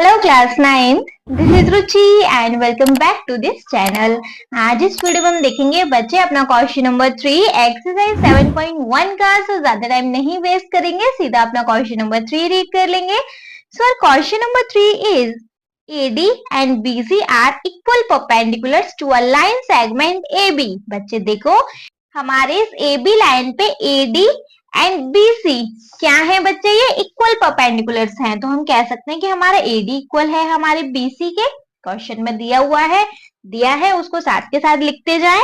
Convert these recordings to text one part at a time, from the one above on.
Hello class 9, this is Ruchi and welcome back to this channel. आज इस video में हम देखेंगे बच्चे अपना क्वेश्चन नंबर 3 एक्सरसाइज 7.1 का। सो ज्यादा टाइम नहीं वेस्ट करेंगे, सीधा अपना क्वेश्चन नंबर 3 रीड कर लेंगे। So question number 3 is AD and BC are equal perpendiculars to a line segment AB। बच्चे देखो, हमारे इस AB लाइन पे AD एंड BC क्या है बच्चे, ये इक्वल परपेंडिकुलर्स हैं। तो हम कह सकते हैं कि हमारा AD इक्वल है हमारे BC के। क्वेश्चन में दिया है उसको साथ के साथ लिखते जाएं।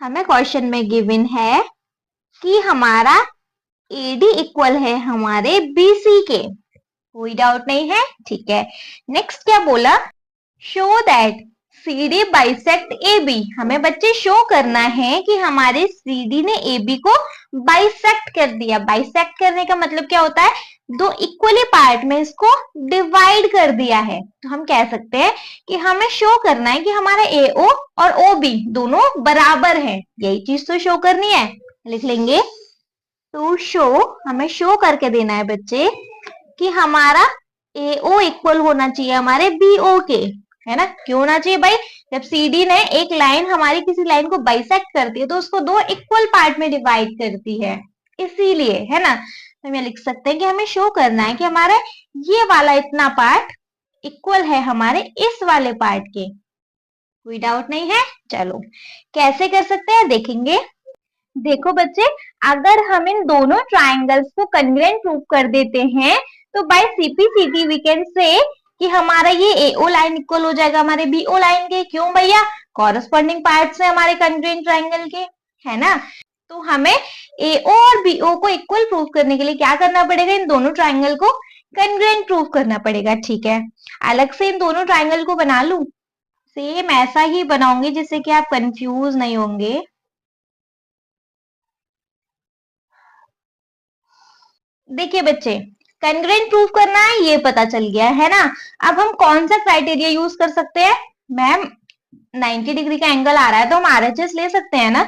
हमें क्वेश्चन में गिवन है कि हमारा AD इक्वल है हमारे BC के। कोई डाउट नहीं है, ठीक है। नेक्स्ट क्या बोला, show that CD bisect AB। हमें बच्चे शो करना है कि हमारे CD ने AB को बाइसेक्ट कर दिया। बाइसेक्ट करने का मतलब क्या होता है, दो इक्वली पार्ट में इसको डिवाइड कर दिया है। तो हम कह सकते हैं कि हमें शो करना है कि हमारा AO और OB दोनों बराबर है। यही चीज तो शो करनी है, लिख लेंगे। तो शो, हमें शो करके देना है बच्चे कि हमारा AO इक्वल होना चाहिए हमारे BO के, है ना। क्यों होना चाहिए भाई, जब CD ने एक लाइन हमारी किसी लाइन को बाइसेक्ट करती है तो उसको दो इक्वल पार्ट में डिवाइड करती है, इसीलिए, है ना। तो हम ये लिख सकते हैं कि हमें शो करना है कि हमारा ये वाला इतना पार्ट इक्वल है हमारे इस वाले पार्ट के। कोई डाउट नहीं है, चलो कैसे कर सकते हैं देखेंगे। देखो बच्चे, अगर हम इन दोनों ट्राइंगल्स को कन्ग्रुएंट प्रूव कर देते हैं तो bye CP/CD we can say कि हमारा ये AO लाइन इक्वल हो जाएगा हमारे BO लाइन के। क्यों भैया, कॉरस्पॉन्डिंग पार्ट्स है हमारे कन्ग्रुएंट ट्राइंगल के, है ना। तो हमें AO और BO को इक्वल प्रूव करने के लिए क्या करना पड़ेगा, इन दोनों ट्राइंगल को कन्ग्रुएंट प्रूव करना पड़ेगा। ठीक है, अलग से इन दोनों ट्राइंगल को बना लू, सेम ऐसा ही बनाऊंगी जिससे कि आप कंफ्यूज नहीं होंगे। देखिए बच्चे, कन्ग्रुएंट प्रूफ करना है ये पता चल गया है ना। अब हम कौन सा क्राइटेरिया यूज कर सकते हैं, मैम 90 डिग्री का एंगल आ रहा है तो हम RHS ले सकते हैं ना,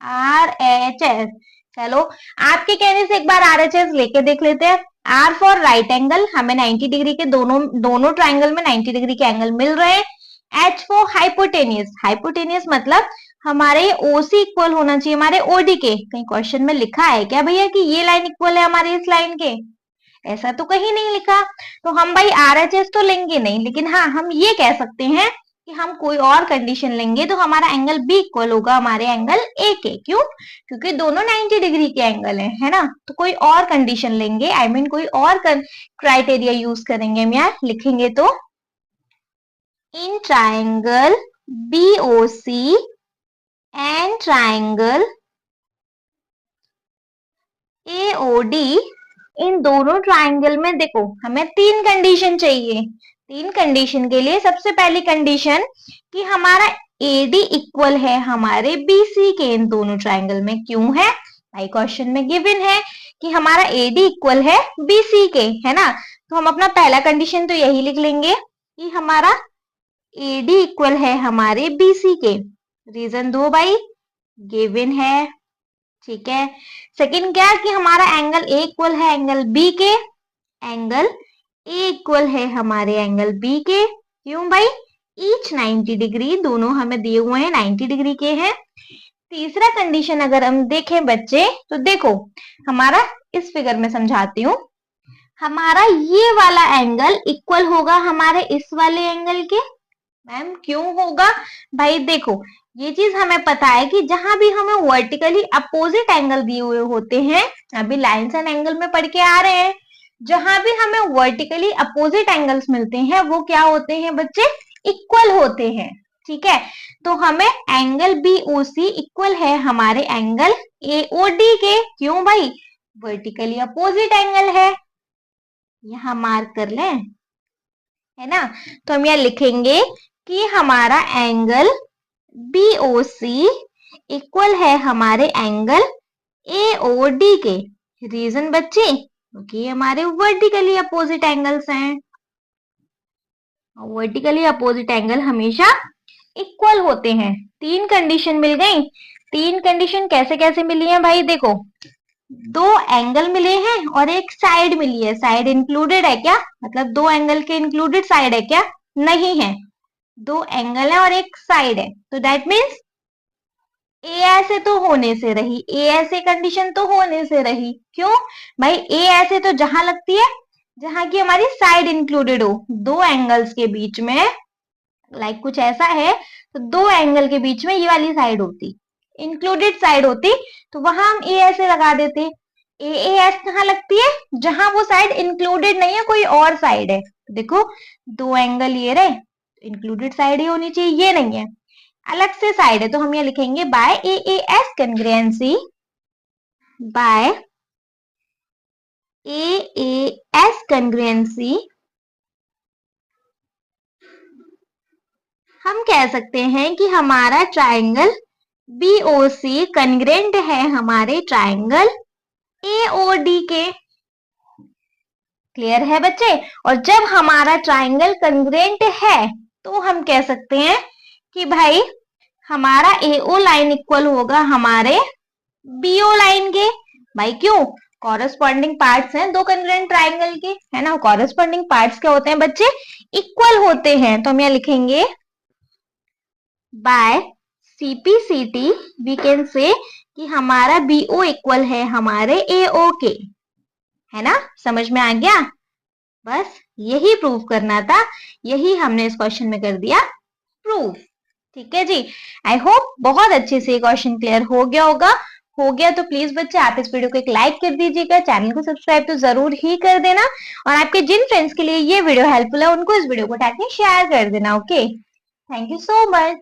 RHS। चलो आपके कहने से एक बार RHS लेके देख लेते हैं। R फॉर राइट एंगल, हमें 90 डिग्री के दोनों ट्राइंगल में 90 डिग्री के एंगल मिल रहे हैं। H फॉर हाइपोटेनियस, हाइपोटेनियस मतलब हमारे OC इक्वल होना चाहिए हमारे OD के। कहीं क्वेश्चन में लिखा है क्या भैया कि ये लाइन इक्वल है हमारे इस लाइन के, ऐसा तो कहीं नहीं लिखा। तो हम भाई RHS तो लेंगे नहीं, लेकिन हाँ हम ये कह सकते हैं कि हम कोई और कंडीशन लेंगे तो हमारा एंगल B इक्वल होगा हमारे एंगल A के। क्यों, क्योंकि दोनों 90 डिग्री के एंगल है ना। तो कोई और कंडीशन लेंगे, आई मीन कोई और क्राइटेरिया यूज करेंगे हम यहाँ लिखेंगे। तो in triangle BOC and triangle AOD, इन दोनों ट्राइंगल में देखो हमें तीन कंडीशन चाहिए। तीन कंडीशन के लिए सबसे पहली कंडीशन कि हमारा AD इक्वल है हमारे BC के इन दोनों ट्राइंगल में। क्यों है भाई, क्वेश्चन में गिवन है कि हमारा AD इक्वल है BC के, है ना। तो हम अपना पहला कंडीशन तो यही लिख लेंगे कि हमारा AD इक्वल है हमारे BC के। रीजन दो भाई, गिवन है, ठीक है। सेकंड क्या कि हमारा एंगल A इक्वल है एंगल B के, एंगल A इक्वल है हमारे एंगल B के। क्यों भाई, ईच 90 डिग्री, दोनों हमें दिए हुए हैं 90 डिग्री के हैं। तीसरा कंडीशन अगर हम देखें बच्चे तो देखो, हमारा इस फिगर में समझाती हूँ। हमारा ये वाला एंगल इक्वल होगा हमारे इस वाले एंगल के। मैम क्यों होगा भाई, देखो ये चीज हमें पता है कि जहां भी हमें वर्टिकली अपोजिट एंगल दिए हुए होते हैं, अभी लाइंस एंड एंगल में पढ़ के आ रहे हैं, जहां भी हमें वर्टिकली अपोजिट एंगल्स मिलते हैं वो क्या होते हैं बच्चे, इक्वल होते हैं। ठीक है, तो हमें एंगल BOC इक्वल है हमारे एंगल AOD के। क्यों भाई, वर्टिकली अपोजिट एंगल है, यहां मार्क कर लें, है ना। तो हम यह लिखेंगे कि हमारा एंगल BOC इक्वल है हमारे एंगल AOD के। रीजन बच्चे, क्योंकि हमारे वर्टिकली अपोजिट एंगल्स हैं। वर्टिकली अपोजिट एंगल हमेशा इक्वल होते हैं। तीन कंडीशन मिल गई। तीन कंडीशन कैसे कैसे मिली है भाई, देखो दो एंगल मिले हैं और एक साइड मिली है, साइड इंक्लूडेड है क्या? मतलब दो एंगल के इंक्लूडेड साइड है क्या? नहीं है, दो एंगल है और एक साइड है, तो दैट मीन्स ए ऐसे तो होने से रही, ए ऐसे कंडीशन तो होने से रही। क्यों भाई? ए ऐसे तो जहां लगती है जहां की हमारी साइड इंक्लूडेड हो, दो एंगल्स के बीच में, लाइक कुछ ऐसा है तो दो एंगल के बीच में ये वाली साइड होती, इंक्लूडेड साइड होती, तो वहां हम ए ऐसे लगा देते। ए ए एस कहाँ लगती है? जहां वो साइड इंक्लूडेड नहीं है, कोई और साइड है। देखो दो एंगल ये रहे, इंक्लूडेड साइड ही होनी चाहिए, ये नहीं है, अलग से साइड है, तो हम ये लिखेंगे by A A S congruency, by A A S congruency हम कह सकते हैं कि हमारा ट्राइंगल बीओसी कंग्रेंट है हमारे ट्राइंगल एओडी के। क्लियर है बच्चे? और जब हमारा ट्राइंगल कंग्रेंट है तो हम कह सकते हैं कि भाई हमारा एओ लाइन इक्वल होगा हमारे बीओ लाइन के। भाई क्यों? कॉरेस्पॉन्डिंग पार्ट्स हैं दो कंग्रेंट ट्राइंगल के, है ना? कॉरेस्पॉन्डिंग पार्ट्स क्या होते हैं बच्चे? इक्वल होते हैं। तो हम यहाँ लिखेंगे bye CPCT we can say कि हमारा बीओ इक्वल है हमारे एओ के, है ना? समझ में आ गया? बस यही प्रूव करना था, यही हमने इस क्वेश्चन में कर दिया प्रूफ। ठीक है जी, आई होप बहुत अच्छे से क्वेश्चन क्लियर हो गया होगा। हो गया तो प्लीज बच्चे आप इस वीडियो को एक लाइक कर दीजिएगा, चैनल को सब्सक्राइब तो जरूर ही कर देना, और आपके जिन फ्रेंड्स के लिए ये वीडियो हेल्पफुल है उनको इस वीडियो को टैग में शेयर कर देना। Okay, thank you so much.